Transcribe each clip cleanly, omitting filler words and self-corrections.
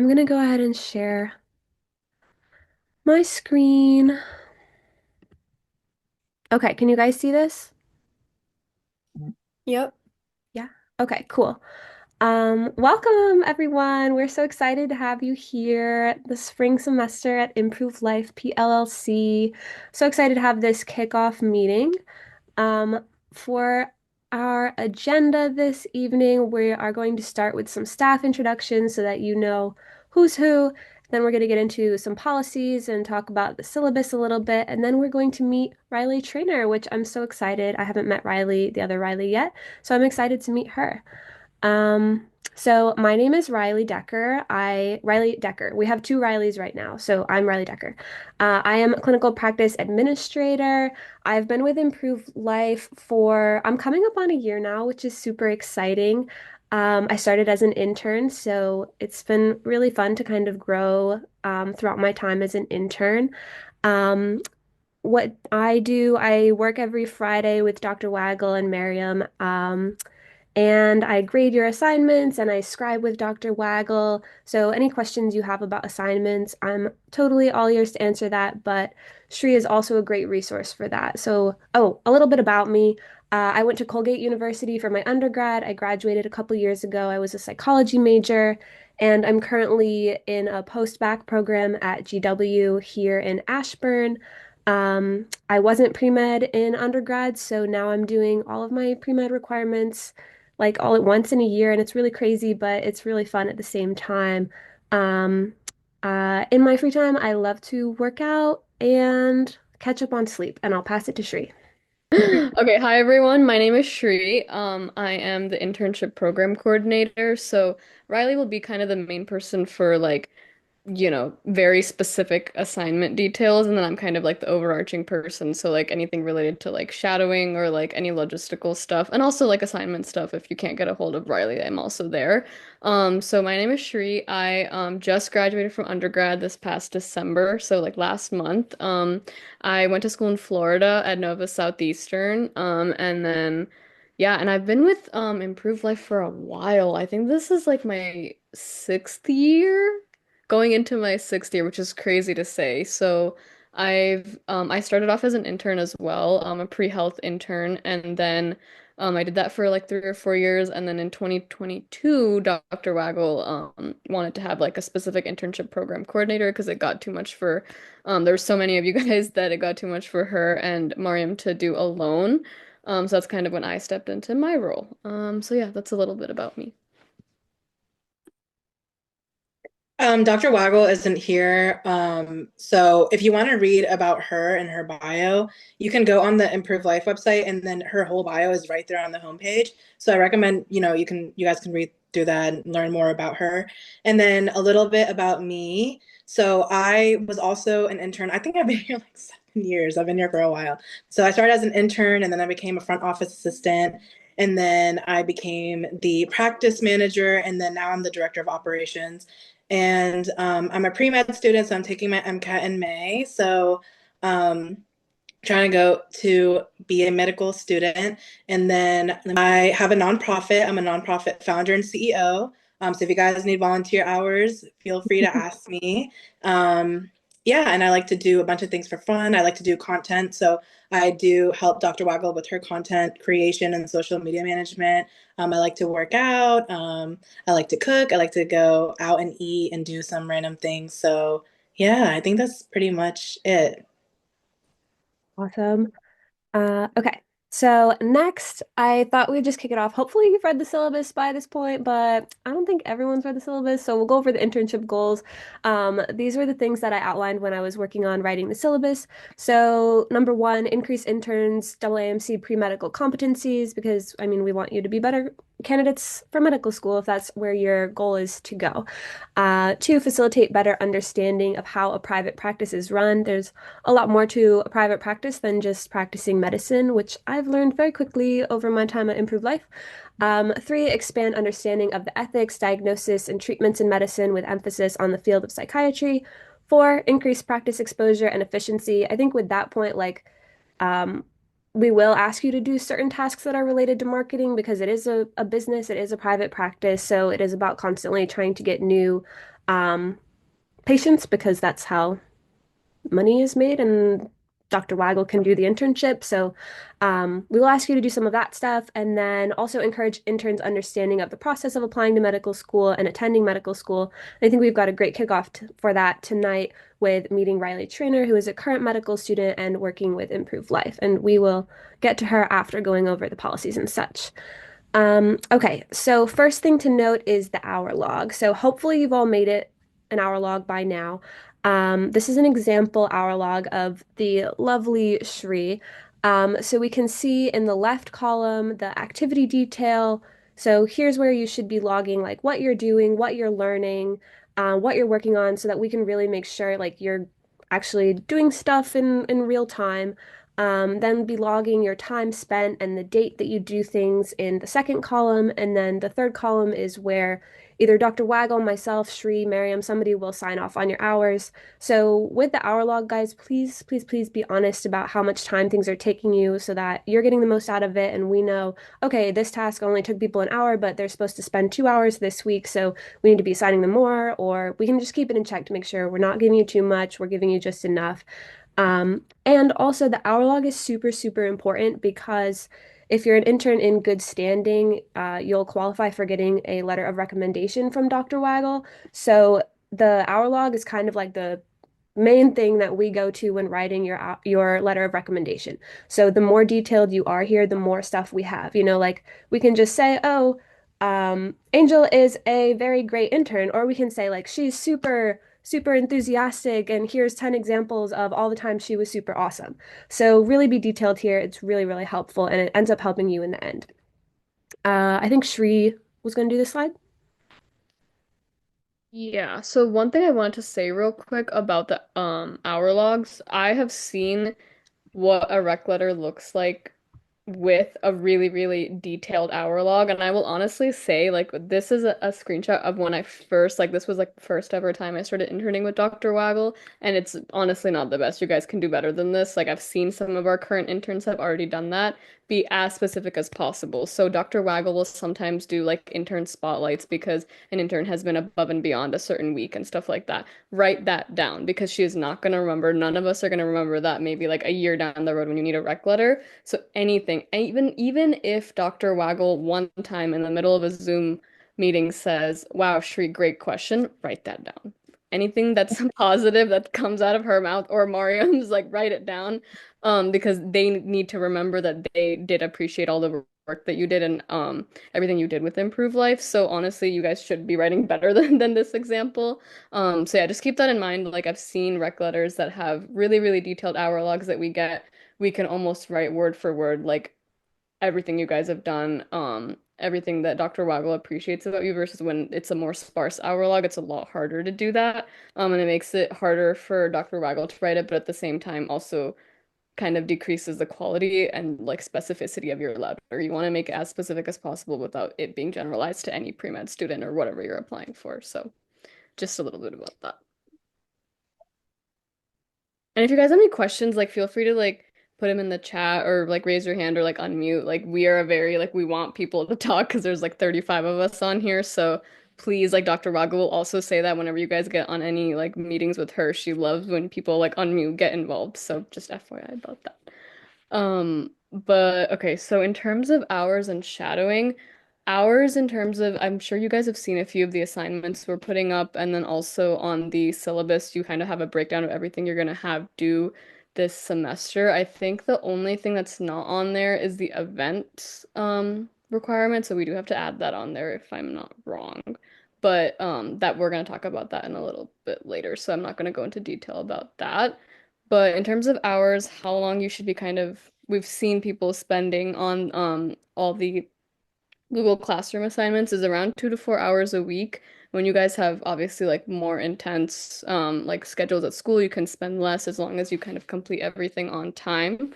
I'm gonna go ahead and share my screen. Okay, can you guys see this? Yep. Yeah. Okay, cool. Welcome everyone. We're so excited to have you here the spring semester at Improve Life PLLC. So excited to have this kickoff meeting. For our agenda this evening, we are going to start with some staff introductions so that you know who's who. Then we're going to get into some policies and talk about the syllabus a little bit. And then we're going to meet Riley Trainor, which I'm so excited. I haven't met Riley, the other Riley yet, so I'm excited to meet her. Um, so my name is Riley Decker. Riley Decker. We have two Rileys right now, so I'm Riley Decker. I am a clinical practice administrator. I've been with Improve Life I'm coming up on a year now, which is super exciting. I started as an intern, so it's been really fun to kind of grow throughout my time as an intern. Um, what I do, I work every Friday with Dr. Waggle and Miriam. And I grade your assignments and I scribe with Dr. Waggle. So any questions you have about assignments, I'm totally all ears to answer that. But Shri is also a great resource for that. So, oh, a little bit about me. I went to Colgate University for my undergrad. I graduated a couple years ago. I was a psychology major, and I'm currently in a post-bac program at GW here in Ashburn. I wasn't pre-med in undergrad, so now I'm doing all of my pre-med requirements like all at once in a year, and it's really crazy, but it's really fun at the same time. Um, in my free time, I love to work out and catch up on sleep, and I'll pass it to Shri. Okay, hi everyone. My name is Shri. I am the internship program coordinator. So Riley will be kind of the main person for very specific assignment details, and then I'm kind of like the overarching person. So like anything related to like shadowing or like any logistical stuff, and also like assignment stuff. If you can't get a hold of Riley, I'm also there. So my name is Shri. I just graduated from undergrad this past December, so like last month. I went to school in Florida at Nova Southeastern, and then yeah, and I've been with Improved Life for a while. I think this is like my sixth year, going into my sixth year, which is crazy to say. So I started off as an intern as well, a pre-health intern, and then I did that for like 3 or 4 years, and then in 2022, Dr. Waggle wanted to have like a specific internship program coordinator because it got too much for there were so many of you guys that it got too much for her and Mariam to do alone. So that's kind of when I stepped into my role. So yeah, that's a little bit about me. Dr. Waggle isn't here. So if you want to read about her and her bio, you can go on the Improve Life website and then her whole bio is right there on the homepage. So I recommend, you guys can read through that and learn more about her. And then a little bit about me. So I was also an intern. I think I've been here like 7 years. I've been here for a while. So I started as an intern and then I became a front office assistant. And then I became the practice manager, and then now I'm the director of operations. And I'm a pre-med student, so I'm taking my MCAT in May. So um, trying to go to be a medical student. And then I have a nonprofit. I'm a nonprofit founder and CEO. So if you guys need volunteer hours, feel free to ask me. Yeah, and I like to do a bunch of things for fun. I like to do content. So I do help Dr. Waggle with her content creation and social media management. I like to work out. I like to cook. I like to go out and eat and do some random things. So yeah, I think that's pretty much it. Awesome. Okay. So next, I thought we'd just kick it off. Hopefully you've read the syllabus by this point, but I don't think everyone's read the syllabus, so we'll go over the internship goals. These were the things that I outlined when I was working on writing the syllabus. So number one, increase interns' AAMC pre-medical competencies, because I mean we want you to be better candidates for medical school if that's where your goal is to go. Two, facilitate better understanding of how a private practice is run. There's a lot more to a private practice than just practicing medicine, which I've learned very quickly over my time at Improved Life. Three, expand understanding of the ethics, diagnosis, and treatments in medicine with emphasis on the field of psychiatry. Four, increase practice exposure and efficiency. I think with that point, um, we will ask you to do certain tasks that are related to marketing because it is a business, it is a private practice, so it is about constantly trying to get new um, patients because that's how money is made and Dr. Waggle can do the internship. So we will ask you to do some of that stuff and then also encourage interns' understanding of the process of applying to medical school and attending medical school. And I think we've got a great kickoff for that tonight with meeting Riley Trainor, who is a current medical student and working with Improve Life. And we will get to her after going over the policies and such. Okay, so first thing to note is the hour log. So hopefully you've all made it an hour log by now. This is an example hour log of the lovely Shri. So we can see in the left column the activity detail. So here's where you should be logging like what you're doing, what you're learning, what you're working on, so that we can really make sure like you're actually doing stuff in real time. Then be logging your time spent and the date that you do things in the second column. And then the third column is where either Dr. Waggle, myself, Shri, Miriam, somebody will sign off on your hours. So with the hour log, guys, please, please, please be honest about how much time things are taking you so that you're getting the most out of it. And we know, okay, this task only took people an hour, but they're supposed to spend 2 hours this week. So we need to be assigning them more, or we can just keep it in check to make sure we're not giving you too much, we're giving you just enough. And also the hour log is super, super important because if you're an intern in good standing, you'll qualify for getting a letter of recommendation from Dr. Waggle. So the hour log is kind of like the main thing that we go to when writing your letter of recommendation. So the more detailed you are here, the more stuff we have. You know, like we can just say, oh, Angel is a very great intern, or we can say like she's super super enthusiastic and here's 10 examples of all the times she was super awesome. So really be detailed here. It's really really helpful and it ends up helping you in the end. I think Shri was going to do this slide. Yeah, so one thing I wanted to say real quick about the hour logs, I have seen what a rec letter looks like with a really, really detailed hour log. And I will honestly say, like, this is a screenshot of when I first, like, this was like the first ever time I started interning with Dr. Waggle. And it's honestly not the best. You guys can do better than this. Like, I've seen some of our current interns have already done that. Be as specific as possible. So Dr. Waggle will sometimes do like intern spotlights because an intern has been above and beyond a certain week and stuff like that. Write that down because she is not going to remember. None of us are going to remember that maybe like a year down the road when you need a rec letter. So anything, even if Dr. Waggle one time in the middle of a Zoom meeting says, "Wow, Shri, great question," write that down. Anything that's positive that comes out of her mouth or Mariam's, like write it down, because they need to remember that they did appreciate all the work that you did and everything you did with Improve Life. So honestly, you guys should be writing better than this example. So yeah, just keep that in mind. Like I've seen rec letters that have really, really detailed hour logs that we get. We can almost write word for word, like everything you guys have done, everything that Dr. Waggle appreciates about you versus when it's a more sparse hour log, it's a lot harder to do that. And it makes it harder for Dr. Waggle to write it, but at the same time also kind of decreases the quality and like specificity of your letter. You want to make it as specific as possible without it being generalized to any pre-med student or whatever you're applying for. So just a little bit about that. And if you guys have any questions, like feel free to like put them in the chat or like raise your hand or like unmute. Like we are a very like we want people to talk because there's like 35 of us on here. So please, like Dr. Raga will also say that whenever you guys get on any like meetings with her, she loves when people like unmute get involved. So just FYI about that. But okay, so in terms of hours and shadowing, hours in terms of, I'm sure you guys have seen a few of the assignments we're putting up, and then also on the syllabus, you kind of have a breakdown of everything you're gonna have due this semester. I think the only thing that's not on there is the event requirement, so we do have to add that on there if I'm not wrong. But that we're gonna talk about that in a little bit later, so I'm not gonna go into detail about that. But in terms of hours, how long you should be kind of, we've seen people spending on all the Google Classroom assignments is around 2 to 4 hours a week. When you guys have obviously like more intense like schedules at school, you can spend less as long as you kind of complete everything on time.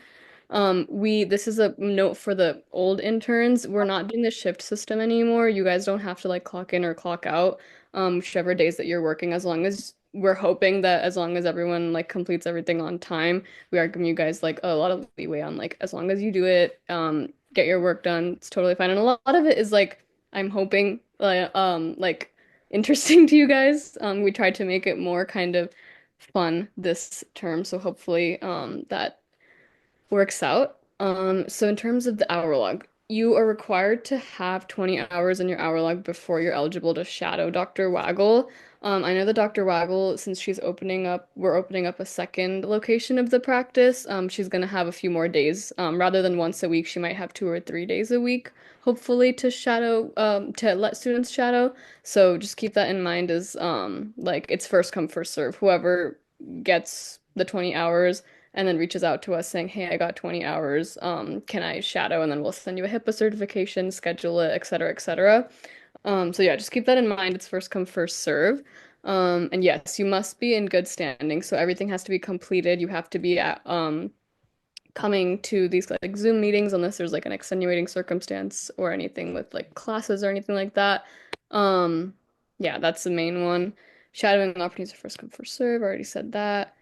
This is a note for the old interns. We're not doing the shift system anymore. You guys don't have to like clock in or clock out, whichever days that you're working, as long as we're hoping that as long as everyone like completes everything on time, we are giving you guys like a lot of leeway on like as long as you do it, get your work done, it's totally fine. And a lot of it is like I'm hoping like interesting to you guys. We tried to make it more kind of fun this term, so hopefully that works out. So in terms of the hour log, you are required to have 20 hours in your hour log before you're eligible to shadow Dr. Waggle. I know that Dr. Waggle, since we're opening up a second location of the practice. She's gonna have a few more days. Rather than once a week, she might have 2 or 3 days a week, hopefully to let students shadow. So just keep that in mind as like it's first come, first serve. Whoever gets the 20 hours and then reaches out to us saying, "Hey, I got 20 hours. Can I shadow?" And then we'll send you a HIPAA certification, schedule it, et cetera, et cetera. So yeah, just keep that in mind. It's first come, first serve. And yes, you must be in good standing. So everything has to be completed. You have to be at coming to these like Zoom meetings unless there's like an extenuating circumstance or anything with like classes or anything like that. Um, yeah, that's the main one. Shadowing opportunities are first come, first serve. I already said that.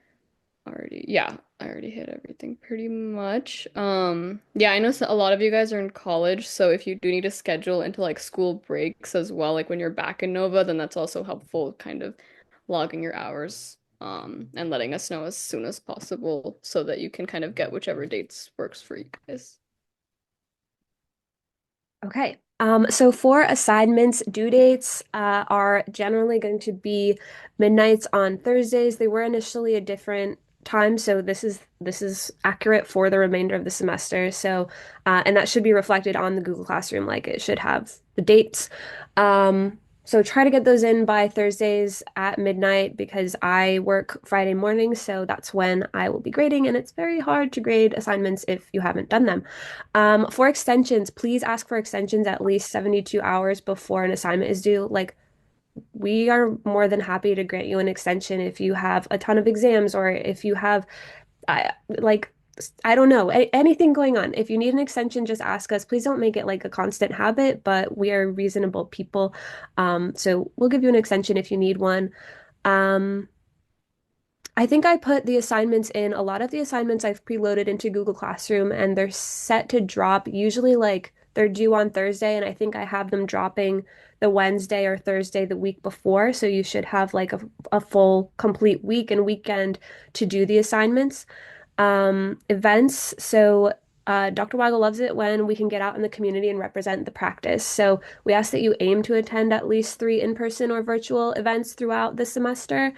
Yeah, I already hit everything pretty much. Yeah, I know a lot of you guys are in college, so if you do need to schedule into like school breaks as well, like when you're back in Nova, then that's also helpful, kind of logging your hours, and letting us know as soon as possible so that you can kind of get whichever dates works for you guys. Okay. So for assignments, due dates are generally going to be midnights on Thursdays. They were initially a different time, so this is accurate for the remainder of the semester. So, and that should be reflected on the Google Classroom, like it should have the dates. So try to get those in by Thursdays at midnight because I work Friday mornings, so that's when I will be grading, and it's very hard to grade assignments if you haven't done them. For extensions, please ask for extensions at least 72 hours before an assignment is due. Like, we are more than happy to grant you an extension if you have a ton of exams or if you have, like, I don't know, anything going on. If you need an extension, just ask us. Please don't make it like a constant habit, but we are reasonable people. So we'll give you an extension if you need one. Um, I think I put the assignments in. A lot of the assignments I've preloaded into Google Classroom and they're set to drop. Usually, like they're due on Thursday, and I think I have them dropping the Wednesday or Thursday the week before. So you should have like a full, complete week and weekend to do the assignments. Events. So Dr. Weigel loves it when we can get out in the community and represent the practice. So we ask that you aim to attend at least 3 in-person or virtual events throughout the semester.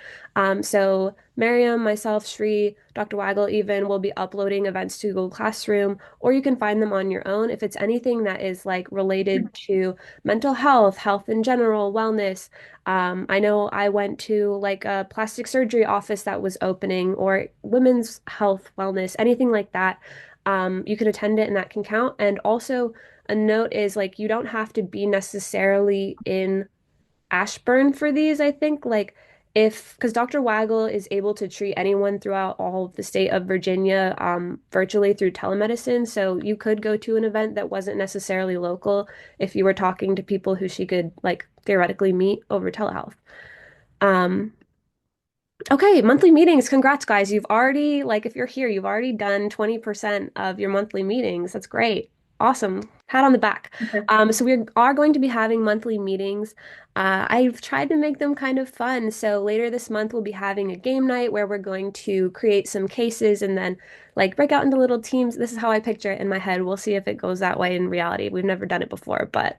So Miriam, myself, Shri, Dr. Weigel even will be uploading events to Google Classroom, or you can find them on your own if it's anything that is like related to mental health, health in general, wellness. I know I went to like a plastic surgery office that was opening, or women's health, wellness, anything like that. You can attend it and that can count. And also, a note is like you don't have to be necessarily in Ashburn for these, I think. Like, if, because Dr. Waggle is able to treat anyone throughout all of the state of Virginia virtually through telemedicine. So you could go to an event that wasn't necessarily local if you were talking to people who she could like theoretically meet over telehealth. Um, Okay, monthly meetings. Congrats, guys. You've already, like, if you're here, you've already done 20% of your monthly meetings. That's great. Awesome. Pat on the back. Okay. So we are going to be having monthly meetings. I've tried to make them kind of fun. So later this month, we'll be having a game night where we're going to create some cases and then like break out into little teams. This is how I picture it in my head. We'll see if it goes that way in reality. We've never done it before, but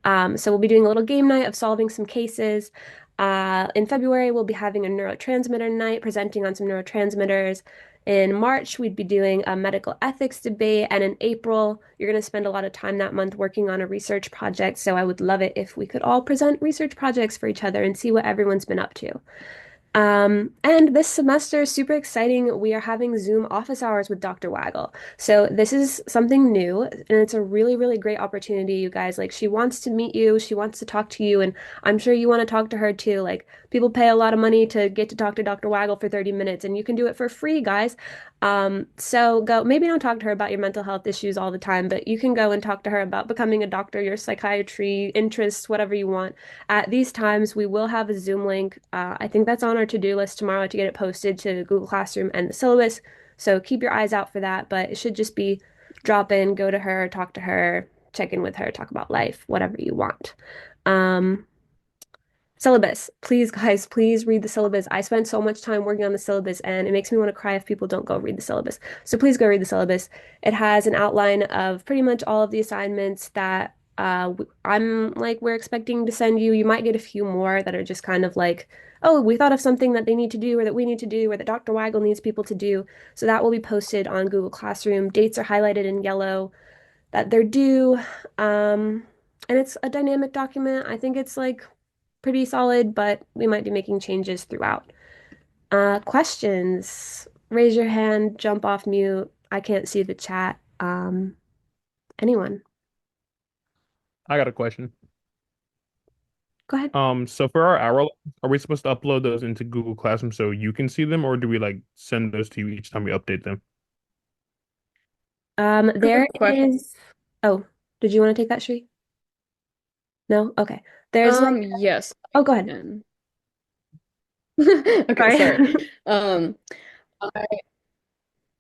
so we'll be doing a little game night of solving some cases. In February, we'll be having a neurotransmitter night, presenting on some neurotransmitters. In March, we'd be doing a medical ethics debate. And in April, you're going to spend a lot of time that month working on a research project. So I would love it if we could all present research projects for each other and see what everyone's been up to. And this semester, super exciting, we are having Zoom office hours with Dr. Waggle. So this is something new, and it's a really, really great opportunity, you guys. Like, she wants to meet you, she wants to talk to you, and I'm sure you want to talk to her too. Like, people pay a lot of money to get to talk to Dr. Waggle for 30 minutes, and you can do it for free, guys. So go, maybe don't talk to her about your mental health issues all the time, but you can go and talk to her about becoming a doctor, your psychiatry interests, whatever you want. At these times, we will have a Zoom link. I think that's on our to-do list tomorrow to get it posted to Google Classroom and the syllabus. So keep your eyes out for that. But it should just be drop in, go to her, talk to her, check in with her, talk about life, whatever you want. Um, Syllabus. Please, guys, please read the syllabus. I spent so much time working on the syllabus, and it makes me want to cry if people don't go read the syllabus. So please go read the syllabus. It has an outline of pretty much all of the assignments that I'm like we're expecting to send you. You might get a few more that are just kind of like, oh, we thought of something that they need to do or that we need to do or that Dr. Weigel needs people to do. So that will be posted on Google Classroom. Dates are highlighted in yellow that they're due. Um, and it's a dynamic document. I think it's like pretty solid, but we might be making changes throughout. Questions? Raise your hand, jump off mute. I can't see the chat. Anyone? I got a question. Go ahead. So for our hour, are we supposed to upload those into Google Classroom so you can see them, or do we like send those to you each time we update them? There Good question. is. Oh, did you want to take that, Shri? No? Okay. There's like. Yes, I Oh, go ahead. can. Okay, Sorry. sorry. Um,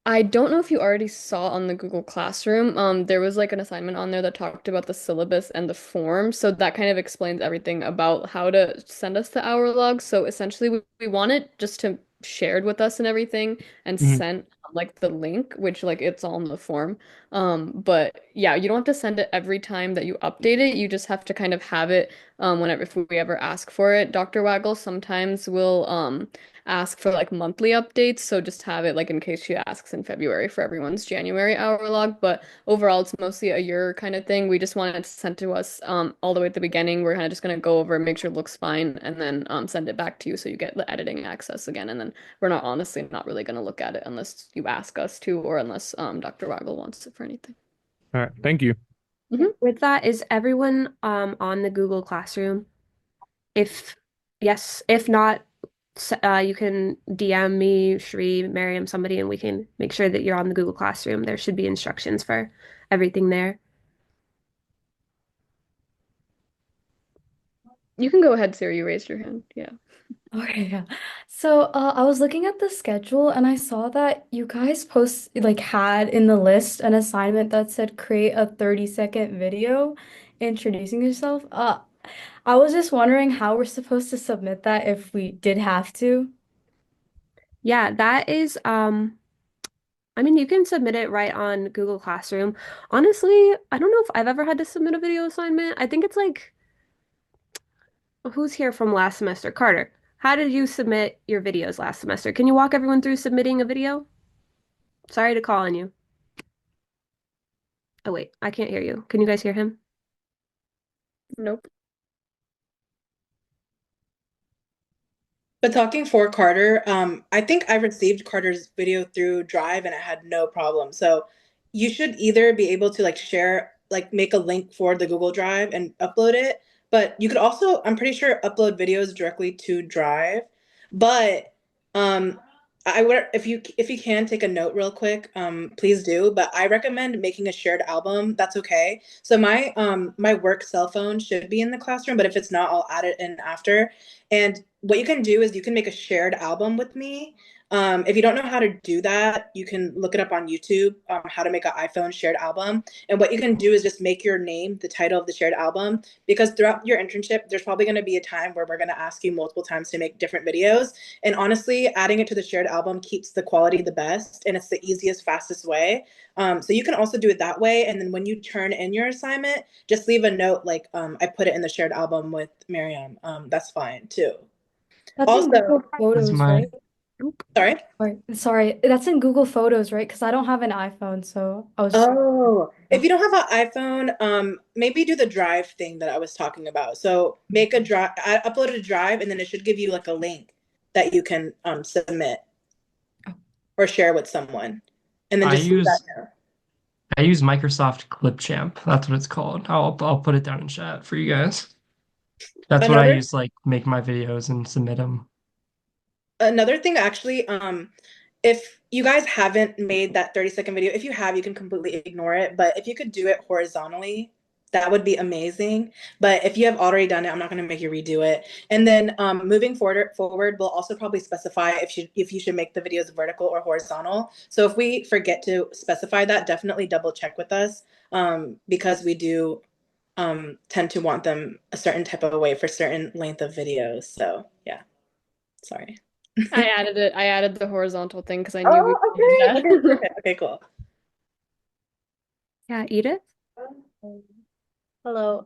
I don't know if you already saw on the Google Classroom, there was like an assignment on there that talked about the syllabus and the form. So that kind of explains everything about how to send us the hour log. So essentially, we want it just to shared with us and everything and Mhm. sent like the link, which like it's all in the form. But yeah, you don't have to send it every time that you update it. You just have to kind of have it whenever if we ever ask for it. Dr. Waggle sometimes will ask for like monthly updates, so just have it like in case she asks in February for everyone's January hour log. But overall, it's mostly a year kind of thing. We just want it sent to us all the way at the beginning. We're kind of just gonna go over, make sure it looks fine, and then send it back to you so you get the editing access again. And then we're not honestly not really gonna look at it unless you ask us to, or unless Dr. Waggle wants it for anything. All right, thank you. With that, is everyone on the Google Classroom? If yes, if not, you can DM me, Shri, Miriam, somebody, and we can make sure that you're on the Google Classroom. There should be instructions for everything there. You can go ahead, Sarah. You raised your hand. Yeah. Okay, yeah. So I was looking at the schedule and I saw that you guys had in the list an assignment that said create a 30-second video introducing yourself. I was just wondering how we're supposed to submit that if we did have to. Yeah, that is I mean, you can submit it right on Google Classroom. Honestly, I don't know if I've ever had to submit a video assignment. I think it's like who's here from last semester? Carter. How did you submit your videos last semester? Can you walk everyone through submitting a video? Sorry to call on you. Oh wait, I can't hear you. Can you guys hear him? Nope. But talking for Carter, I think I received Carter's video through Drive and it had no problem. So you should either be able to like share, like make a link for the Google Drive and upload it. But you could also, I'm pretty sure, upload videos directly to Drive. But I would, if you can take a note real quick, please do. But I recommend making a shared album. That's okay. So my work cell phone should be in the classroom, but if it's not, I'll add it in after. And what you can do is you can make a shared album with me. If you don't know how to do that, you can look it up on YouTube, how to make an iPhone shared album. And what you can do is just make your name the title of the shared album, because throughout your internship, there's probably going to be a time where we're going to ask you multiple times to make different videos. And honestly, adding it to the shared album keeps the quality the best, and it's the easiest, fastest way. So you can also do it that way. And then when you turn in your assignment, just leave a note like, I put it in the shared album with Miriam. That's fine too. That's in Also, Google Photos, right? sorry. Sorry, that's in Google Photos, right? Because I don't have an iPhone, so I was. Oh, if you don't have an iPhone, maybe do the Drive thing that I was talking about. So make a drive, I upload a Drive, and then it should give you like a link that you can submit or share with someone, and then I just leave that use there. I use Microsoft Clipchamp. That's what it's called. I'll put it down in chat for you guys. That's what I Another use to like make my videos and submit them. another thing actually, if you guys haven't made that 30-second video, if you have, you can completely ignore it. But if you could do it horizontally, that would be amazing. But if you have already done it, I'm not going to make you redo it. And then moving forward, we'll also probably specify if you should make the videos vertical or horizontal. So if we forget to specify that, definitely double check with us, because we do tend to want them a certain type of way for certain length of videos. So yeah, sorry. I added the horizontal thing because I knew we Oh, needed okay. Okay, that. perfect. Okay, cool. Yeah, Edith? Um, Hello.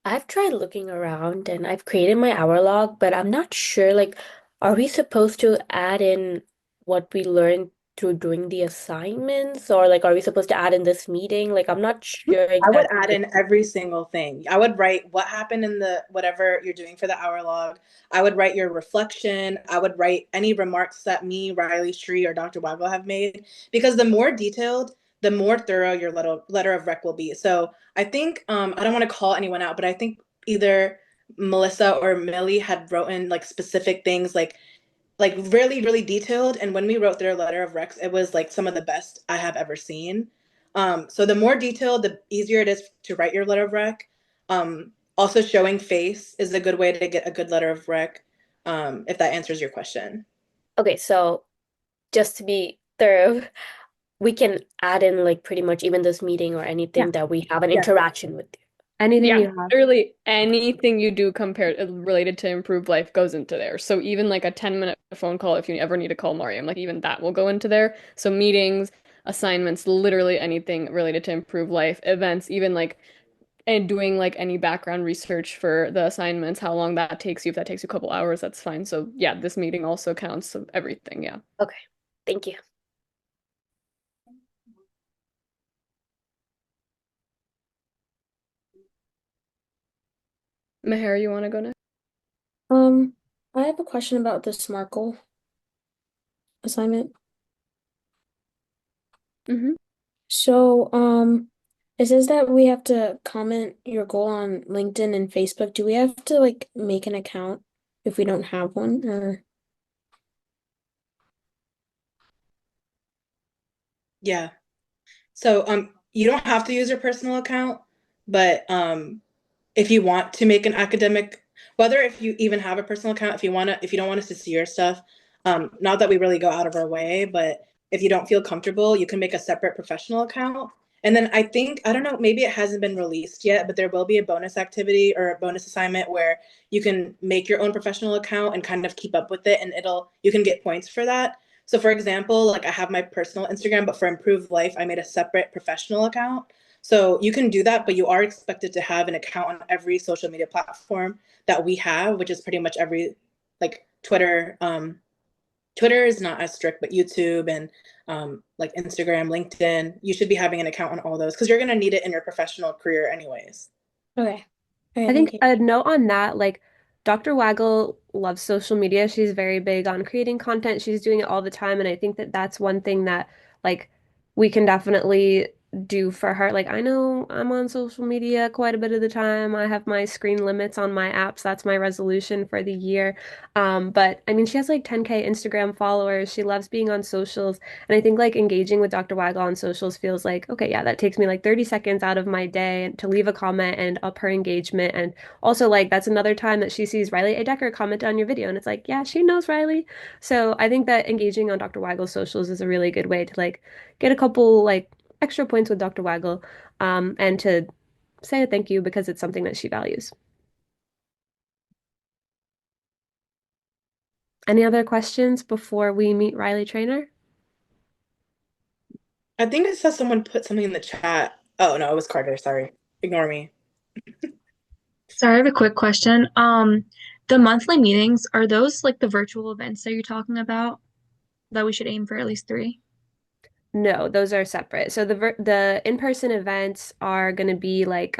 I've tried looking around and I've created my hour log, but I'm not sure, like, are we supposed to add in what we learned through doing the assignments, or like are we supposed to add in this meeting? Like, I'm not sure I would exactly. add in every single thing. I would write what happened in the whatever you're doing for the hour log. I would write your reflection. I would write any remarks that me, Riley, Shree, or Dr. Waggle have made. Because the more detailed, the more thorough your letter of rec will be. So I think I don't want to call anyone out, but I think either Melissa or Millie had written like specific things like really really detailed, and when we wrote their letter of recs it was like some of the best I have ever seen. So the more detailed the easier it is to write your letter of rec. Also showing face is a good way to get a good letter of rec, if that answers your question. Okay, so just to be thorough, we can add in like pretty much even this meeting or Yeah, anything that we have an Yeah. interaction with. anything Yeah, you have. literally anything you do compared related to improved life goes into there. So even like a 10-minute phone call if you ever need to call Mariam, like even that will go into there. So meetings, assignments, literally anything related to improved life, events, even like and doing like any background research for the assignments, how long that takes you. If that takes you a couple hours, that's fine. So yeah, this meeting also counts. So everything, yeah. Okay, thank you. Meher, you want to go next? Um, I have a question about the SMART goal assignment. Mm-hmm. So, it says that we have to comment your goal on LinkedIn and Facebook. Do we have to like make an account if we don't have one, or? Yeah. So you don't have to use your personal account, but if you want to make an academic, whether if you even have a personal account, if you don't want us to see your stuff, not that we really go out of our way, but if you don't feel comfortable, you can make a separate professional account. And then I think, I don't know, maybe it hasn't been released yet, but there will be a bonus activity or a bonus assignment where you can make your own professional account and kind of keep up with it, and you can get points for that. So for example, like I have my personal Instagram, but for Improved Life, I made a separate professional account. So you can do that, but you are expected to have an account on every social media platform that we have, which is pretty much every, like Twitter. Twitter is not as strict, but YouTube and like Instagram, LinkedIn, you should be having an account on all those because you're going to need it in your professional career anyways. Okay. Okay, I thank think you. a note on that, like Dr. Waggle loves social media. She's very big on creating content. She's doing it all the time. And I think that that's one thing that like we can definitely do for her. Like I know I'm on social media quite a bit of the time. I have my screen limits on my apps. That's my resolution for the year. But I mean, she has like 10K Instagram followers. She loves being on socials. And I think like engaging with Dr. Waggle on socials feels like, okay, yeah, that takes me like 30 seconds out of my day to leave a comment and up her engagement. And also like that's another time that she sees Riley A. Decker comment on your video. And it's like, yeah, she knows Riley. So I think that engaging on Dr. Waggle's socials is a really good way to like get a couple like extra points with Dr. Waggle, and to say a thank you because it's something that she values. Any other questions before we meet Riley Trainor? I think it says someone put something in the chat. Oh, no, it was Carter. Sorry. Ignore me. Sorry, I have a quick question. The monthly meetings, are those like the virtual events that you're talking about that we should aim for at least three? No, those are separate. So the in-person events are going to be like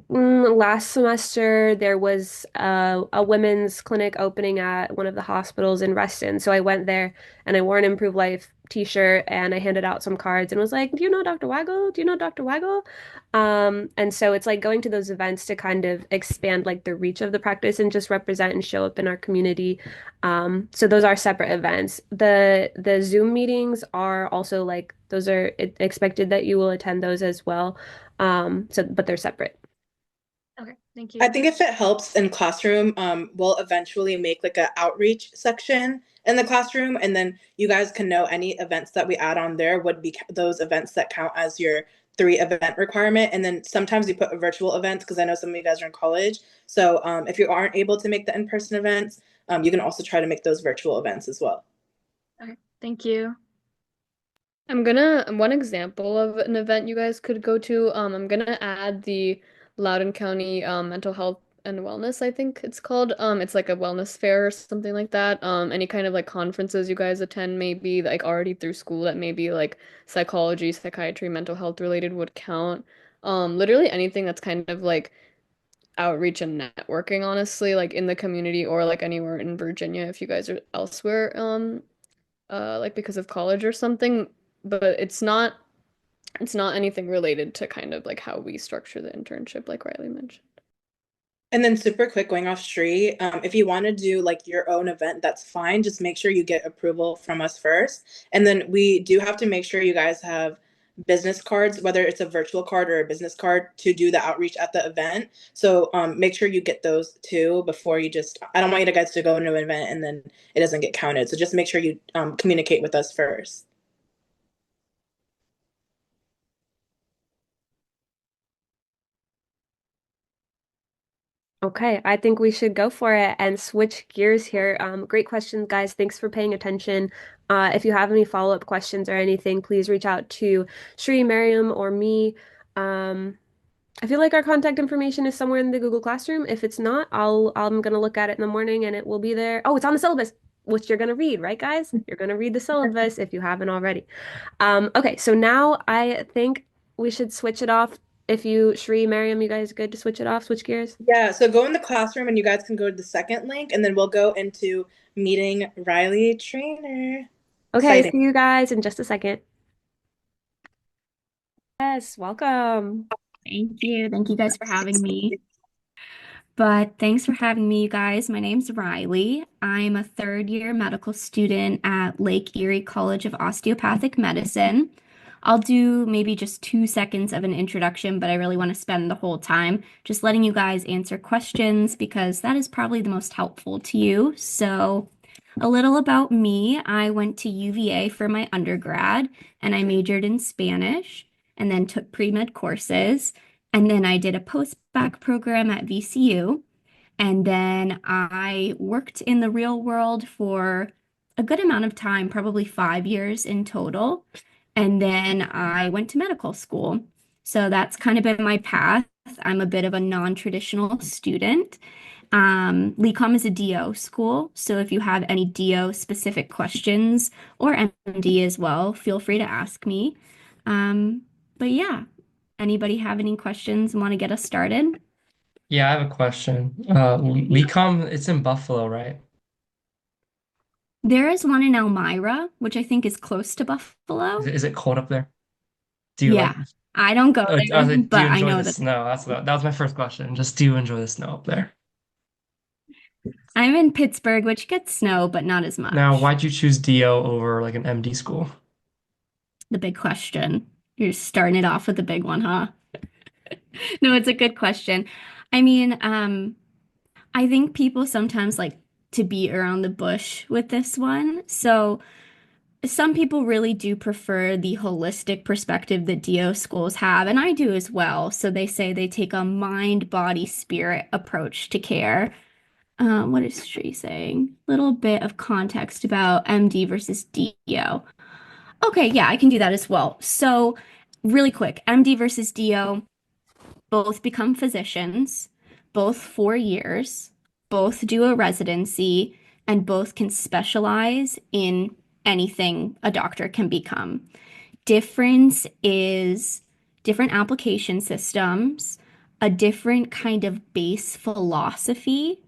last semester there was a women's clinic opening at one of the hospitals in Reston. So I went there and I wore an Improve Life t-shirt and I handed out some cards and was like, "Do you know Dr. Waggle? Do you know Dr. Waggle?" And so it's like going to those events to kind of expand like the reach of the practice and just represent and show up in our community. So those are separate events. The Zoom meetings are also like those are expected that you will attend those as well. So but they're separate. Okay, thank I you. think if it helps in classroom, we'll eventually make like a outreach section in the classroom, and then you guys can know any events that we add on there would be those events that count as your three event requirement. And then sometimes we put virtual events because I know some of you guys are in college. So if you aren't able to make the in-person events, you can also try to make those virtual events as well. Okay, thank you. One example of an event you guys could go to, I'm gonna add the Loudoun County Mental Health and Wellness, I think it's called. It's like a wellness fair or something like that. Any kind of like conferences you guys attend, maybe like already through school that maybe like psychology, psychiatry, mental health related would count. Literally anything that's kind of like outreach and networking, honestly, like in the community or like anywhere in Virginia if you guys are elsewhere, like because of college or something. But it's not anything related to kind of like how we structure the internship, like Riley mentioned. And then super quick going off street, if you want to do like your own event, that's fine. Just make sure you get approval from us first. And then we do have to make sure you guys have business cards, whether it's a virtual card or a business card to do the outreach at the event. So make sure you get those too before you just, I don't want you guys to go into an event and then it doesn't get counted. So just make sure you communicate with us first. Okay, I think we should go for it and switch gears here. Great questions, guys. Thanks for paying attention. If you have any follow-up questions or anything, please reach out to Shri, Miriam, or me. Um, I feel like our contact information is somewhere in the Google Classroom. If it's not, I'm gonna look at it in the morning and it will be there. Oh, it's on the syllabus, which you're gonna read, right, guys? You're gonna read the syllabus if you haven't already. Okay, so now I think we should switch it off. If you, Shri, Miriam, you guys good to switch it off, switch gears? Yeah, so go in the classroom and you guys can go to the second link and then we'll go into meeting Riley Trainor. Okay, Exciting. see you guys in just a second. Yes, welcome. Thank you. Thank you guys for having me. But thanks for having me, you guys. My name's Riley. I'm a third year medical student at Lake Erie College of Osteopathic Medicine. I'll do maybe just 2 seconds of an introduction, but I really want to spend the whole time just letting you guys answer questions because that is probably the most helpful to you. So, a little about me. I went to UVA for my undergrad and I majored in Spanish and then took pre-med courses. And then I did a post-bac program at VCU. And then I worked in the real world for a good amount of time, probably 5 years in total. And then I went to medical school. So that's kind of been my path. I'm a bit of a non-traditional student. LECOM is a DO school. So if you have any DO specific questions or MD as well, feel free to ask me. But yeah, anybody have any questions and want to get us started? Yeah, I have a question. Lecom, it's in Buffalo, right? There is one in Elmira, which I think is close to Buffalo. Is it cold up there? Do you like Yeah, I don't go I there, was like, do you but I enjoy know the that snow? That was my first question. Just do you enjoy the snow up there? I'm in Pittsburgh, which gets snow, but not as Now, much. why'd you choose DO over like an MD school? The big question. You're starting it off with the big one, huh? No, it's a good question. I mean, I think people sometimes like to beat around the bush with this one. So some people really do prefer the holistic perspective that DO schools have, and I do as well. So they say they take a mind, body, spirit approach to care. What is she saying? Little bit of context about MD versus DO. Okay, yeah, I can do that as well. So, really quick, MD versus DO, both become physicians, both 4 years, both do a residency, and both can specialize in anything a doctor can become. Difference is different application systems, a different kind of base philosophy.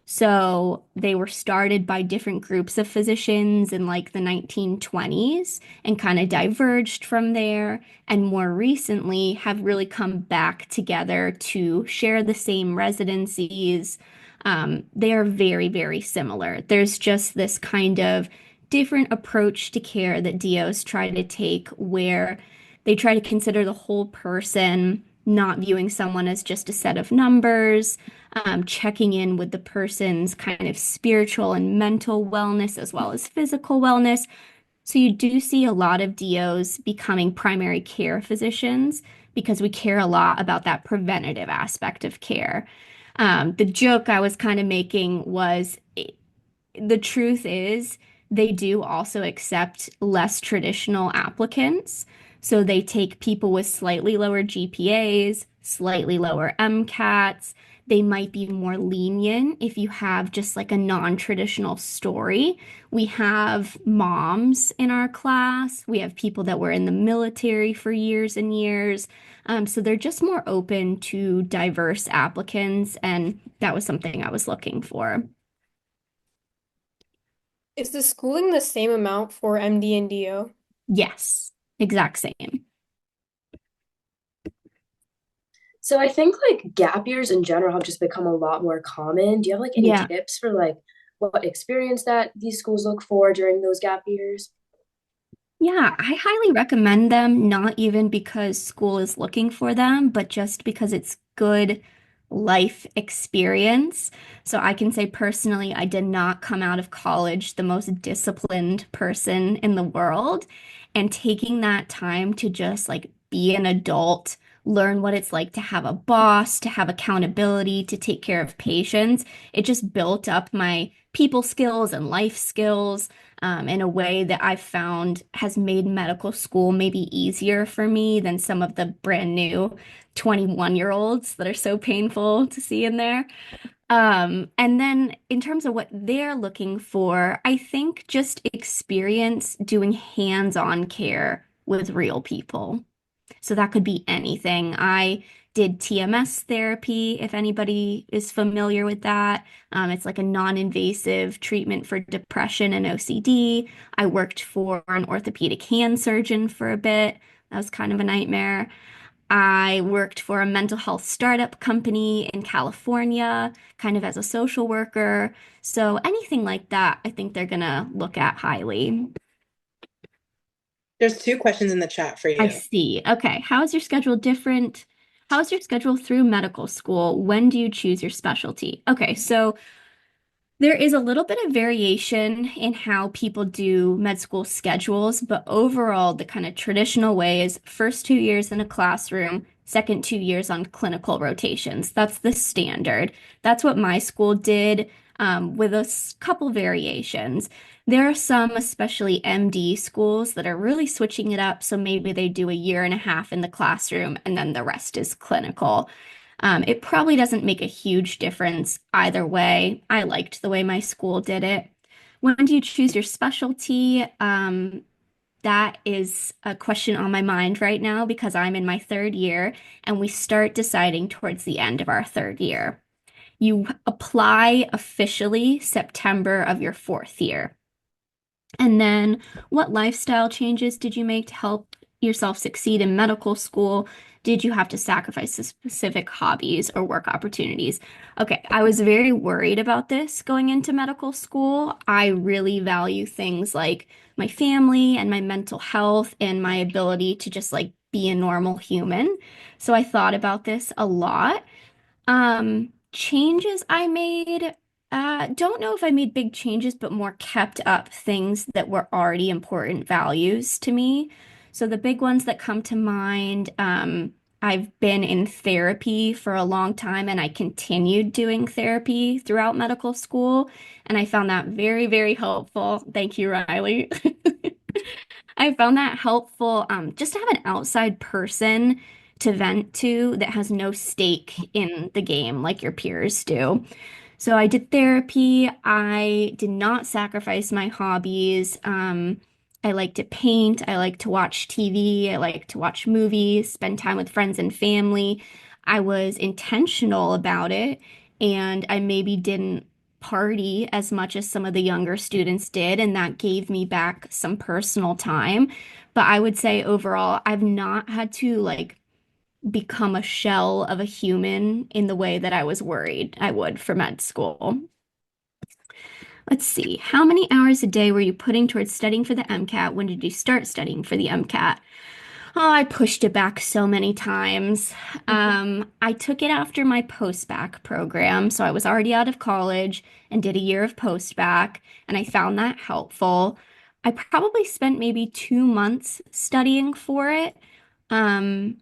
So they were started by different groups of physicians in like the 1920s and kind of diverged from there, and more recently have really come back together to share the same residencies. They are very, very similar. There's just this kind of different approach to care that DOs try to take, where they try to consider the whole person, not viewing someone as just a set of numbers, checking in with the person's kind of spiritual and mental wellness as well as physical wellness. So you do see a lot of DOs becoming primary care physicians because we care a lot about that preventative aspect of care. The joke I was kind of making was the truth is they do also accept less traditional applicants. So they take people with slightly lower GPAs, slightly lower MCATs. They might be more lenient if you have just like a non-traditional story. We have moms in our class. We have people that were in the military for years and years. So they're just more open to diverse applicants, and that was something I was looking for. Is the schooling the same amount for MD and DO? Yes, exact same. So I think like gap years in general have just become a lot more common. Do you have like any Yeah. tips for like what experience that these schools look for during those gap years? Yeah, I highly recommend them, not even because school is looking for them, but just because it's good life experience. So I can say personally, I did not come out of college the most disciplined person in the world. And taking that time to just like be an adult, learn what it's like to have a boss, to have accountability, to take care of patients, it just built up my people skills and life skills in a way that I've found has made medical school maybe easier for me than some of the brand new 21-year-olds that are so painful to see in there. And then in terms of what they're looking for, I think just experience doing hands-on care with real people. So that could be anything. I did TMS therapy, if anybody is familiar with that. It's like a non-invasive treatment for depression and OCD. I worked for an orthopedic hand surgeon for a bit. That was kind of a nightmare. I worked for a mental health startup company in California, kind of as a social worker. So anything like that, I think they're gonna look at highly. There's two questions in the chat for I you. see. Okay. How is your schedule different? How is your schedule through medical school? When do you choose your specialty? Okay, so there is a little bit of variation in how people do med school schedules, but overall, the kind of traditional way is first 2 years in a classroom, second 2 years on clinical rotations. That's the standard. That's what my school did, with couple variations. There are some, especially MD schools, that are really switching it up. So maybe they do a year and a half in the classroom and then the rest is clinical. It probably doesn't make a huge difference either way. I liked the way my school did it. When do you choose your specialty? That is a question on my mind right now because I'm in my third year and we start deciding towards the end of our third year. You apply officially September of your fourth year. And then, what lifestyle changes did you make to help yourself succeed in medical school? Did you have to sacrifice specific hobbies or work opportunities? Okay, I was very worried about this going into medical school. I really value things like my family and my mental health and my ability to just like be a normal human. So I thought about this a lot. Changes I made, don't know if I made big changes, but more kept up things that were already important values to me. So the big ones that come to mind, I've been in therapy for a long time and I continued doing therapy throughout medical school, and I found that very, very helpful. Thank you, Riley. I found that helpful, just to have an outside person to vent to that has no stake in the game like your peers do. So I did therapy. I did not sacrifice my hobbies. I like to paint. I like to watch TV. I like to watch movies, spend time with friends and family. I was intentional about it, and I maybe didn't party as much as some of the younger students did, and that gave me back some personal time. But I would say overall, I've not had to like become a shell of a human in the way that I was worried I would for med school. Let's see. How many hours a day were you putting towards studying for the MCAT? When did you start studying for the MCAT? Oh, I pushed it back so many times. I took it after my post-bac program, so I was already out of college and did a year of post-bac, and I found that helpful. I probably spent maybe 2 months studying for it. Um,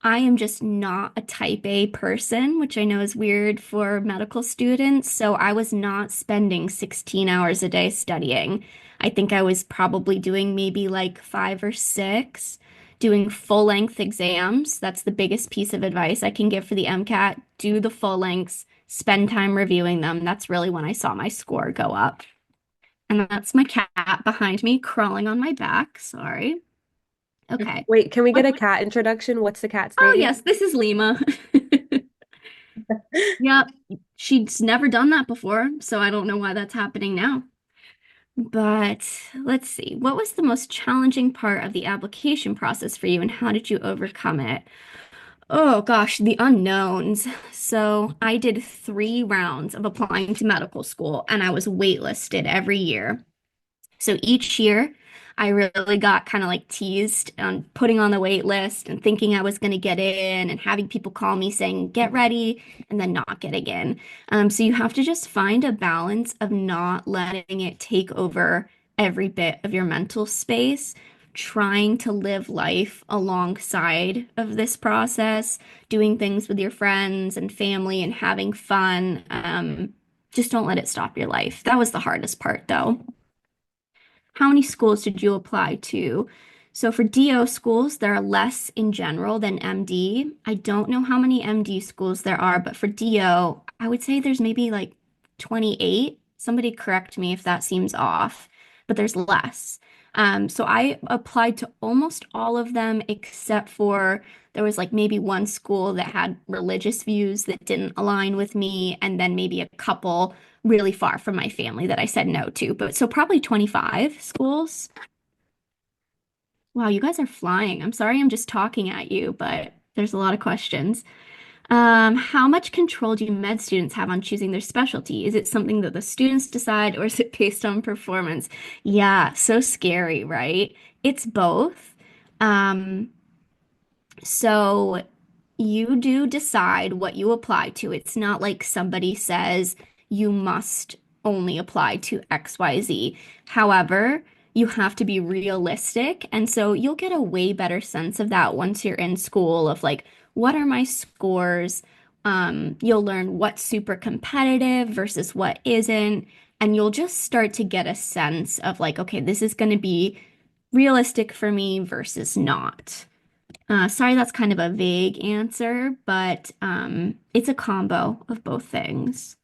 I am just not a type A person, which I know is weird for medical students. So I was not spending 16 hours a day studying. I think I was probably doing maybe like 5 or 6, doing full length exams. That's the biggest piece of advice I can give for the MCAT. Do the full lengths, spend time reviewing them. That's really when I saw my score go up. And that's my cat behind me crawling on my back. Sorry. Okay. Wait, can we get What? a cat introduction? What's the cat's Oh, name? yes, this is Lima. Yep. She's never done that before, so I don't know why that's happening now. But let's see. What was the most challenging part of the application process for you, and how did you overcome it? Oh gosh, the unknowns. So I did 3 rounds of applying to medical school, and I was waitlisted every year. So each year, I really got kind of like teased on putting on the wait list and thinking I was going to get in and having people call me saying, get ready, and then not getting in. So you have to just find a balance of not letting it take over every bit of your mental space, trying to live life alongside of this process, doing things with your friends and family and having fun. Just don't let it stop your life. That was the hardest part, though. How many schools did you apply to? So for DO schools, there are less in general than MD. I don't know how many MD schools there are, but for DO, I would say there's maybe like 28. Somebody correct me if that seems off, but there's less. So I applied to almost all of them except for there was like maybe one school that had religious views that didn't align with me, and then maybe a couple really far from my family that I said no to. But so probably 25 schools. Wow, you guys are flying. I'm sorry I'm just talking at you, but there's a lot of questions. How much control do med students have on choosing their specialty? Is it something that the students decide, or is it based on performance? Yeah, so scary, right? It's both. Um, so you do decide what you apply to. It's not like somebody says you must only apply to XYZ. However, you have to be realistic. And so you'll get a way better sense of that once you're in school of like, what are my scores? You'll learn what's super competitive versus what isn't. And you'll just start to get a sense of like, okay, this is going to be realistic for me versus not. Sorry, that's kind of a vague answer, but it's a combo of both things.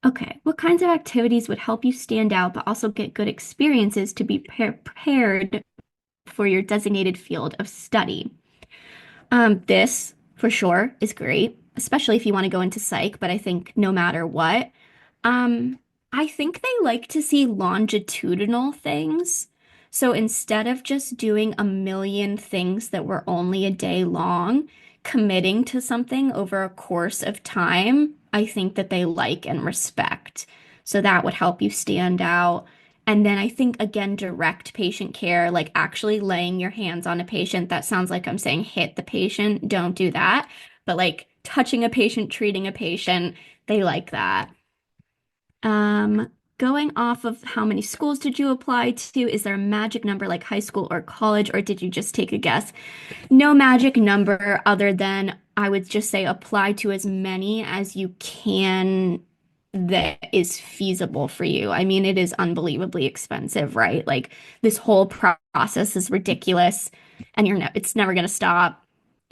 Okay, what kinds of activities would help you stand out but also get good experiences to be prepared for your designated field of study? This for sure is great, especially if you want to go into psych, but I think no matter what, um, I think they like to see longitudinal things. So instead of just doing a million things that were only a day long, committing to something over a course of time, I think that they like and respect. So that would help you stand out. And then I think, again, direct patient care, like actually laying your hands on a patient. That sounds like I'm saying hit the patient. Don't do that. But like touching a patient, treating a patient, they like that. Going off of how many schools did you apply to? Is there a magic number like high school or college, or did you just take a guess? No magic number other than I would just say apply to as many as you can that is feasible for you. I mean, it is unbelievably expensive, right? Like this whole process is ridiculous and it's never going to stop.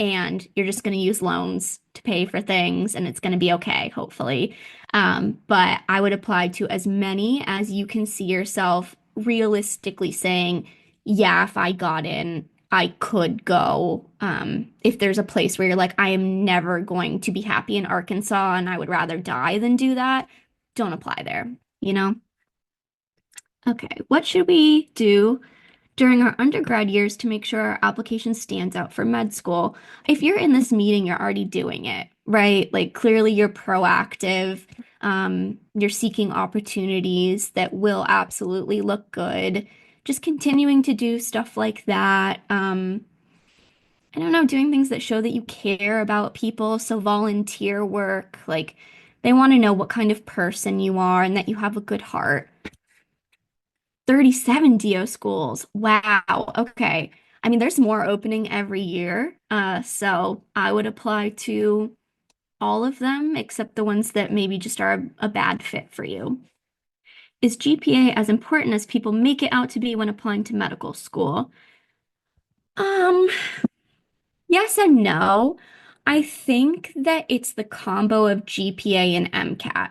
And you're just going to use loans to pay for things and it's going to be okay, hopefully. But I would apply to as many as you can see yourself realistically saying, yeah, if I got in, I could go. If there's a place where you're like, I am never going to be happy in Arkansas and I would rather die than do that, don't apply there, you know? Okay, what should we do during our undergrad years to make sure our application stands out for med school? If you're in this meeting, you're already doing it, right? Like clearly you're proactive. You're seeking opportunities that will absolutely look good. Just continuing to do stuff like that. I don't know, doing things that show that you care about people. So volunteer work, like they want to know what kind of person you are and that you have a good heart. 37 DO schools. Wow. Okay. I mean, there's more opening every year. So I would apply to all of them except the ones that maybe just are a bad fit for you. Is GPA as important as people make it out to be when applying to medical school? Um, yes and no. I think that it's the combo of GPA and MCAT.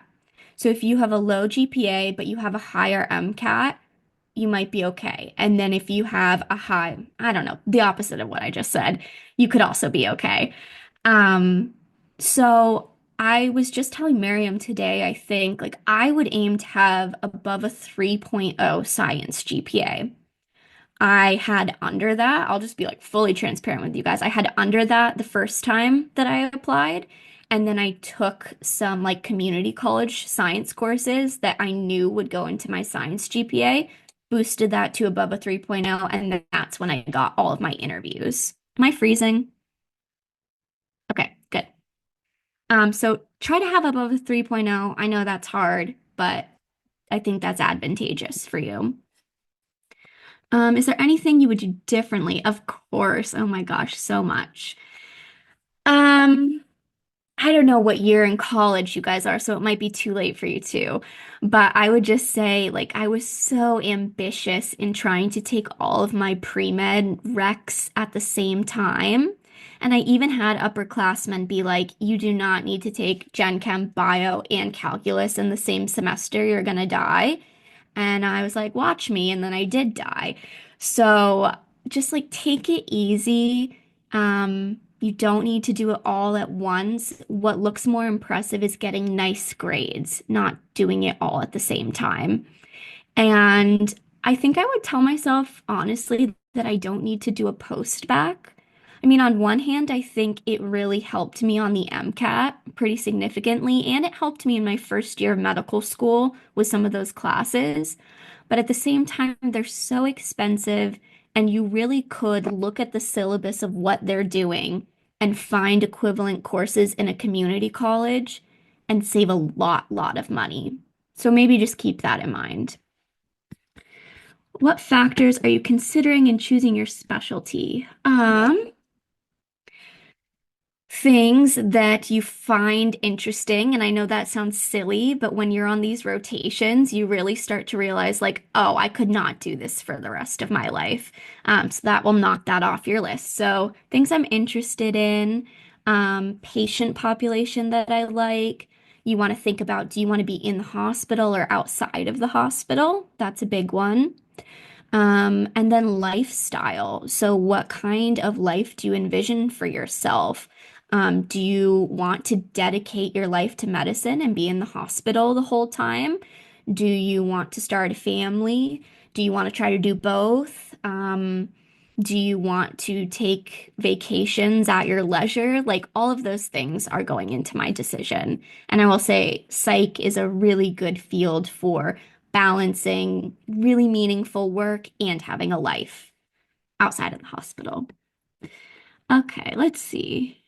So if you have a low GPA but you have a higher MCAT, you might be okay. And then if you have a high, I don't know, the opposite of what I just said, you could also be okay. Um, so I was just telling Miriam today, I think like I would aim to have above a 3.0 science GPA. I had under that. I'll just be like fully transparent with you guys. I had under that the first time that I applied. And then I took some like community college science courses that I knew would go into my science GPA, boosted that to above a 3.0, and then that's when I got all of my interviews. Am I freezing? Okay, good. So try to have above a 3.0. I know that's hard, but I think that's advantageous for you. Is there anything you would do differently? Of course. Oh my gosh, so much. Um, I don't know what year in college you guys are, so it might be too late for you too. But I would just say, like, I was so ambitious in trying to take all of my pre-med recs at the same time. And I even had upperclassmen be like, you do not need to take Gen Chem, Bio, and Calculus in the same semester. You're gonna die. And I was like, watch me. And then I did die. So just like take it easy. You don't need to do it all at once. What looks more impressive is getting nice grades, not doing it all at the same time. And I think I would tell myself honestly that I don't need to do a post back. I mean, on one hand, I think it really helped me on the MCAT pretty significantly, and it helped me in my first year of medical school with some of those classes. But at the same time, they're so expensive, and you really could look at the syllabus of what they're doing and find equivalent courses in a community college and save a lot of money. So maybe just keep that in mind. What factors are you considering in choosing your specialty? Things that you find interesting. And I know that sounds silly, but when you're on these rotations, you really start to realize, like, oh, I could not do this for the rest of my life. So that will knock that off your list. So things I'm interested in, patient population that I like. You want to think about, do you want to be in the hospital or outside of the hospital? That's a big one. And then lifestyle. So, what kind of life do you envision for yourself? Do you want to dedicate your life to medicine and be in the hospital the whole time? Do you want to start a family? Do you want to try to do both? Do you want to take vacations at your leisure? Like all of those things are going into my decision. And I will say, psych is a really good field for balancing really meaningful work and having a life outside of the hospital. Okay, let's see.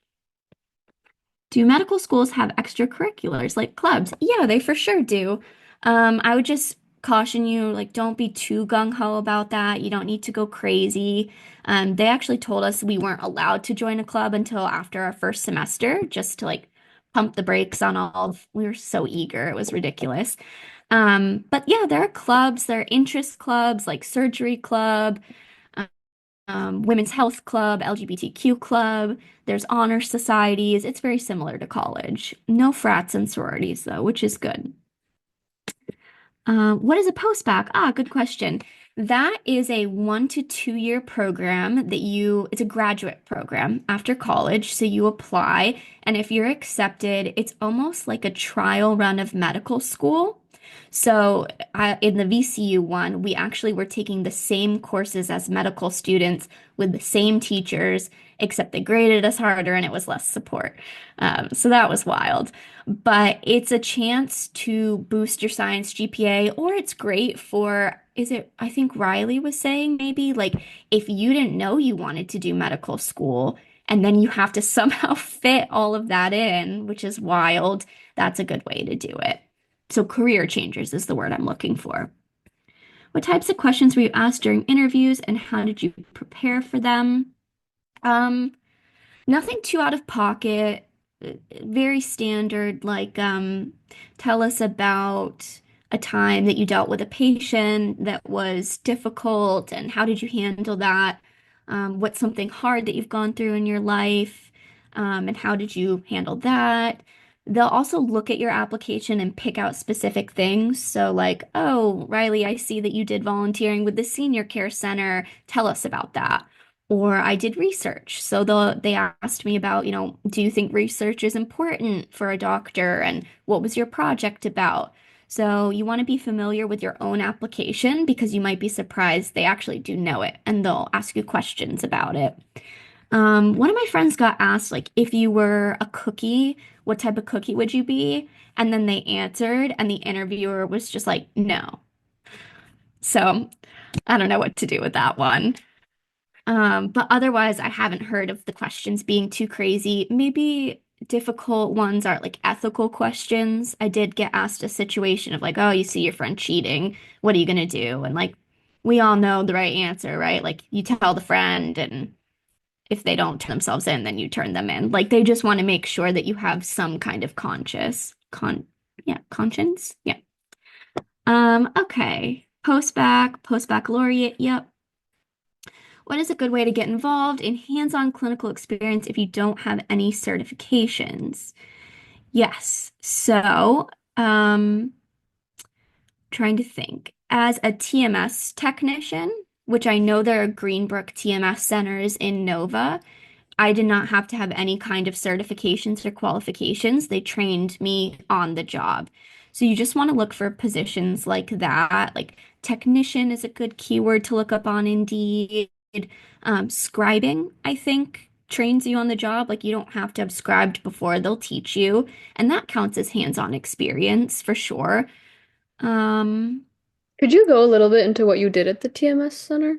Do medical schools have extracurriculars like clubs? Yeah, they for sure do. I would just caution you, like, don't be too gung-ho about that. You don't need to go crazy. They actually told us we weren't allowed to join a club until after our first semester, just to like pump the brakes on all of, we were so eager. It was ridiculous. But yeah, there are clubs, there are interest clubs like surgery club, women's health club, LGBTQ club. There's honor societies. It's very similar to college. No frats and sororities though, which is good. What is a postbac? Ah, good question. That is a 1 to 2 year program it's a graduate program after college. So you apply, and if you're accepted, it's almost like a trial run of medical school. So in the VCU one, we actually were taking the same courses as medical students with the same teachers, except they graded us harder and it was less support. So that was wild. But it's a chance to boost your science GPA, or it's great for, I think Riley was saying maybe, like if you didn't know you wanted to do medical school and then you have to somehow fit all of that in, which is wild, that's a good way to do it. So career changers is the word I'm looking for. What types of questions were you asked during interviews and how did you prepare for them? Um, Nothing too out of pocket, very standard, like tell us about a time that you dealt with a patient that was difficult and how did you handle that? What's something hard that you've gone through in your life, and how did you handle that? They'll also look at your application and pick out specific things. So, like, oh, Riley, I see that you did volunteering with the senior care center. Tell us about that. Or I did research. So they asked me about, do you think research is important for a doctor? And what was your project about? So you want to be familiar with your own application because you might be surprised they actually do know it and they'll ask you questions about it. One of my friends got asked, like, if you were a cookie, what type of cookie would you be? And then they answered, and the interviewer was just like, no. So I don't know what to do with that one. But otherwise, I haven't heard of the questions being too crazy. Maybe difficult ones are like ethical questions. I did get asked a situation of like, oh, you see your friend cheating. What are you gonna do? And like, we all know the right answer, right? Like, you tell the friend, and if they don't turn themselves in, then you turn them in. Like, they just want to make sure that you have some kind of yeah, conscience. Yeah. Okay. Post-baccalaureate. Yep. What is a good way to get involved in hands-on clinical experience if you don't have any certifications? Yes. So, trying to think. As a TMS technician, which I know there are Greenbrook TMS centers in Nova, I did not have to have any kind of certifications or qualifications. They trained me on the job. So you just want to look for positions like that. Like technician is a good keyword to look up on Indeed. Scribing, I think, trains you on the job. Like you don't have to have scribed before, they'll teach you. And that counts as hands-on experience for sure. Um, Could you go a little bit into what you did at the TMS center?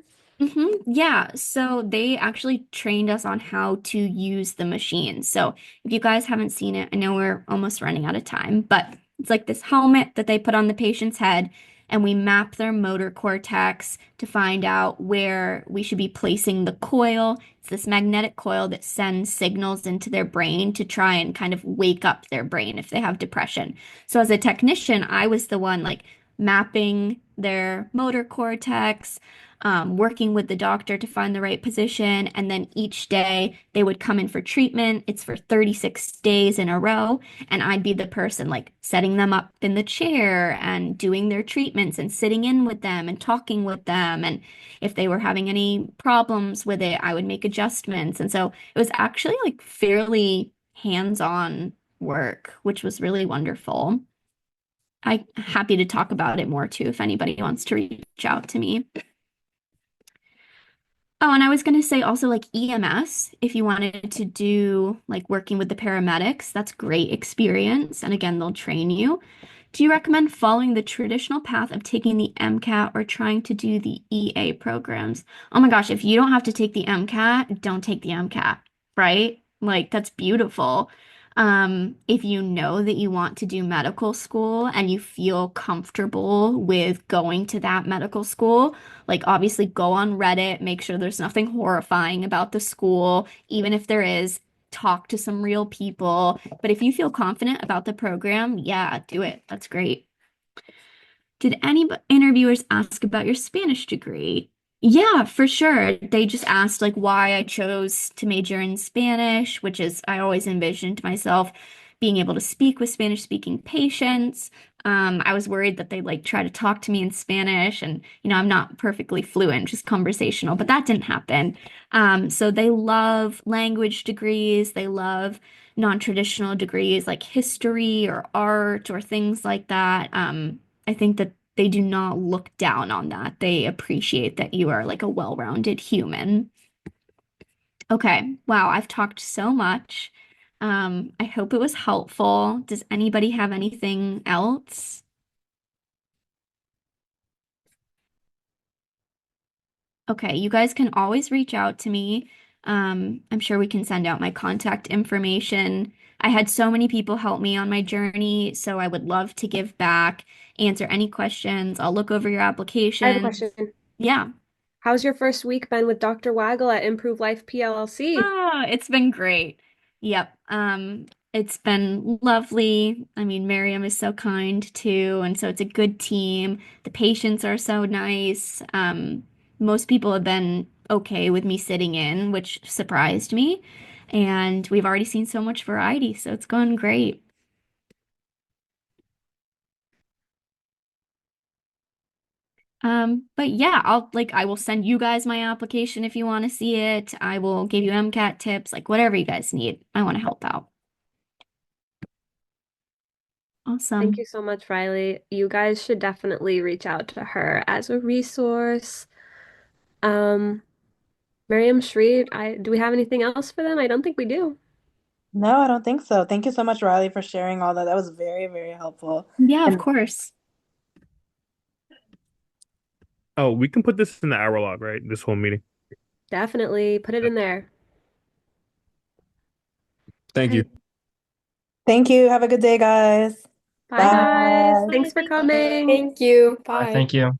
Yeah, so they actually trained us on how to use the machine. So if you guys haven't seen it, I know we're almost running out of time, but it's like this helmet that they put on the patient's head, and we map their motor cortex to find out where we should be placing the coil. It's this magnetic coil that sends signals into their brain to try and kind of wake up their brain if they have depression. So as a technician, I was the one like mapping their motor cortex, working with the doctor to find the right position. And then each day they would come in for treatment. It's for 36 days in a row. And I'd be the person like setting them up in the chair and doing their treatments and sitting in with them and talking with them. And if they were having any problems with it, I would make adjustments. And so it was actually like fairly hands-on work, which was really wonderful. I'm happy to talk about it more too if anybody wants to reach out to me. Oh, and I was going to say also like EMS, if you wanted to do like working with the paramedics, that's great experience. And again, they'll train you. Do you recommend following the traditional path of taking the MCAT or trying to do the EA programs? Oh my gosh, if you don't have to take the MCAT, don't take the MCAT, right? Like that's beautiful. If you know that you want to do medical school and you feel comfortable with going to that medical school, like obviously go on Reddit, make sure there's nothing horrifying about the school, even if there is, talk to some real people. But if you feel confident about the program, yeah, do it. That's great. Did any interviewers ask about your Spanish degree? Yeah, for sure. They just asked like why I chose to major in Spanish, which is I always envisioned myself being able to speak with Spanish speaking patients. I was worried that they'd like try to talk to me in Spanish, and I'm not perfectly fluent, just conversational, but that didn't happen. So they love language degrees. They love non-traditional degrees like history or art or things like that. I think that they do not look down on that. They appreciate that you are like a well-rounded human. Okay, wow, I've talked so much. I hope it was helpful. Does anybody have anything else? Okay, you guys can always reach out to me. I'm sure we can send out my contact information. I had so many people help me on my journey, so I would love to give back, answer any questions. I'll look over your I have a applications. question. Yeah. How's your first week been with Dr. Waggle at Improve Life PLLC? Oh, it's been great. Yep. It's been lovely. I mean, Miriam is so kind too, and so it's a good team. The patients are so nice. Most people have been okay with me sitting in, which surprised me. And we've already seen so much variety, so it's gone great. But yeah, I will send you guys my application if you want to see it. I will give you MCAT tips, like whatever you guys need. I want to help out. Thank Awesome. you so much, Riley. You guys should definitely reach out to her as a resource. Um, Miriam, Shri, do we have anything else for them? I don't think we do. No, I don't think so. Thank you so much, Riley, for sharing all that. That was very, very helpful. Yeah, of And course. Oh, we can put this in the hour log, right? This whole meeting. Definitely put it in there. Thank Okay. you. thank you. Have a good day, guys. Bye, guys. Bye. Thanks for coming. Thank you. All right, Bye. thank you.